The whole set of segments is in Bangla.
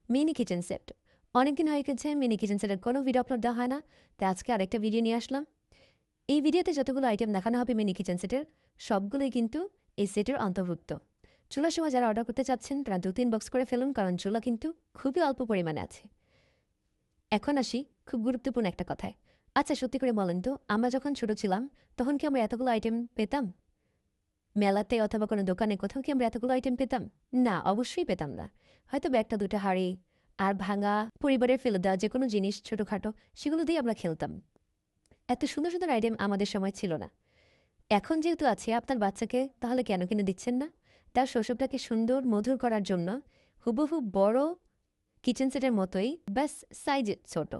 Mini kitchen set. অনেকদিন হয়ে গেছে মিনি কিচেন সেটের কোনো ভিডিও আপলোড দেওয়া হয় না, তাই আজকে আরেকটা ভিডিও নিয়ে আসলাম। এই ভিডিওতে যতগুলো আইটেম দেখানো হবে মিনি কিচেন সেটের, সবগুলোই কিন্তু এই সেটের অন্তর্ভুক্ত। চুলার সময় যারা অর্ডার করতে চাচ্ছেন তারা 2-3 বক্স করে ফেলুন, কারণ চুলা কিন্তু খুবই অল্প পরিমাণে আছে। এখন আসি খুব গুরুত্বপূর্ণ একটা কথায়। আচ্ছা, সত্যি করে বলেন তো, আমরা যখন ছোট ছিলাম তখন কি আমরা এতগুলো আইটেম পেতাম? মেলাতে অথবা কোনো দোকানে কোথাও কি আমরা এতগুলো আইটেম পেতাম? না, অবশ্যই পেতাম না। হয়তো বা ১টা ২টা হাঁড়ি আর ভাঙা পরিবারের ফেলে দেওয়া যেকোনো জিনিস ছোটখাটো, সেগুলো দিয়ে আমরা খেলতাম। এত সুন্দর সুন্দর আইটেম আমাদের সময় ছিল না। এখন যেহেতু আছে, আপনার বাচ্চাকে তাহলে কেন কিনে দিচ্ছেন না? তার শৈশবটাকে সুন্দর মধুর করার জন্য হুবহু বড় কিচেন সেটের মতোই, ব্যাস সাইজে ছোট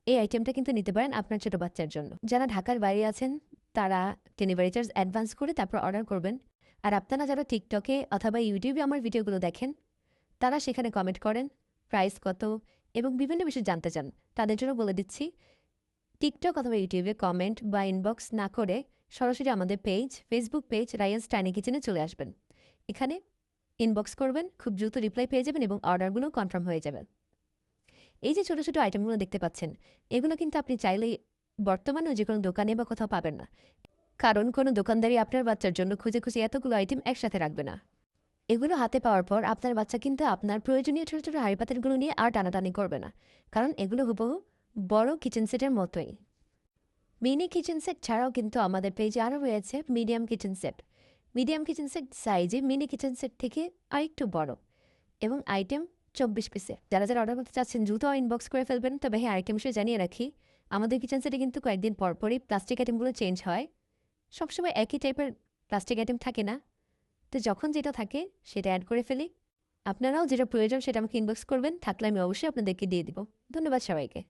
এই আইটেমটা কিন্তু নিতে পারেন আপনার ছোট বাচ্চার জন্য। যারা ঢাকার বাইরে আছেন তারা ডেলিভারি চার্জ অ্যাডভান্স করে তারপর অর্ডার করবেন। আর আপনারা যারা টিকটকে অথবা ইউটিউবে আমার ভিডিওগুলো দেখেন, তারা সেখানে কমেন্ট করেন প্রাইস কত এবং বিভিন্ন বিষয় জানতে চান। তাদের জন্য বলে দিচ্ছি, টিকটক অথবা ইউটিউবে কমেন্ট বা ইনবক্স না করে সরাসরি আমাদের page, Facebook page Ryans tiny কিচেনে চলে আসবেন। এখানে ইনবক্স করবেন, খুব দ্রুত রিপ্লাই পেয়ে যাবেন এবং অর্ডারগুলো কনফার্ম হয়ে যাবে। এই যে ছোট ছোট আইটেমগুলো দেখতে পাচ্ছেন, এগুলো কিন্তু আপনি চাইলেই বর্তমানেও যে কোনো দোকানে বা কোথাও পাবেন না, কারণ কোনো দোকানদারই আপনার বাচ্চার জন্য খুঁজে খুঁজে এতগুলো আইটেম একসাথে রাখবে না। এগুলো হাতে পাওয়ার পর আপনার বাচ্চা কিন্তু আপনার প্রয়োজনীয় ছোট ছোট হাঁড়ি পাতিলগুলো নিয়ে আর টানাটানি করবে না, কারণ এগুলো হুবহু বড় কিচেন সেটের মতোই। মিনি কিচেন সেট ছাড়াও কিন্তু আমাদের পেজে আরও রয়েছে medium kitchen set. Medium kitchen set সাইজে মিনি কিচেন সেট থেকে আরেকটু বড় এবং আইটেম ২৪ পিসে। যারা যারা অর্ডার করতে চাচ্ছেন দ্রুত ইনবক্স করে ফেলবেন। তবে হ্যাঁ, আরেকটা বিষয় জানিয়ে রাখি, আমাদের কিচেন সেটে কিন্তু কয়েকদিন পরপরই প্লাস্টিক আইটেমগুলো চেঞ্জ হয়। সবসময় একই টাইপের প্লাস্টিক আইটেম থাকে না, তো যখন যেটা থাকে সেটা অ্যাড করে ফেলি। আপনারাও যেটা প্রয়োজন সেটা আমাকে ইনবক্স করবেন, থাকলে আমি অবশ্যই আপনাদেরকে দিয়ে দিব। ধন্যবাদ সবাইকে।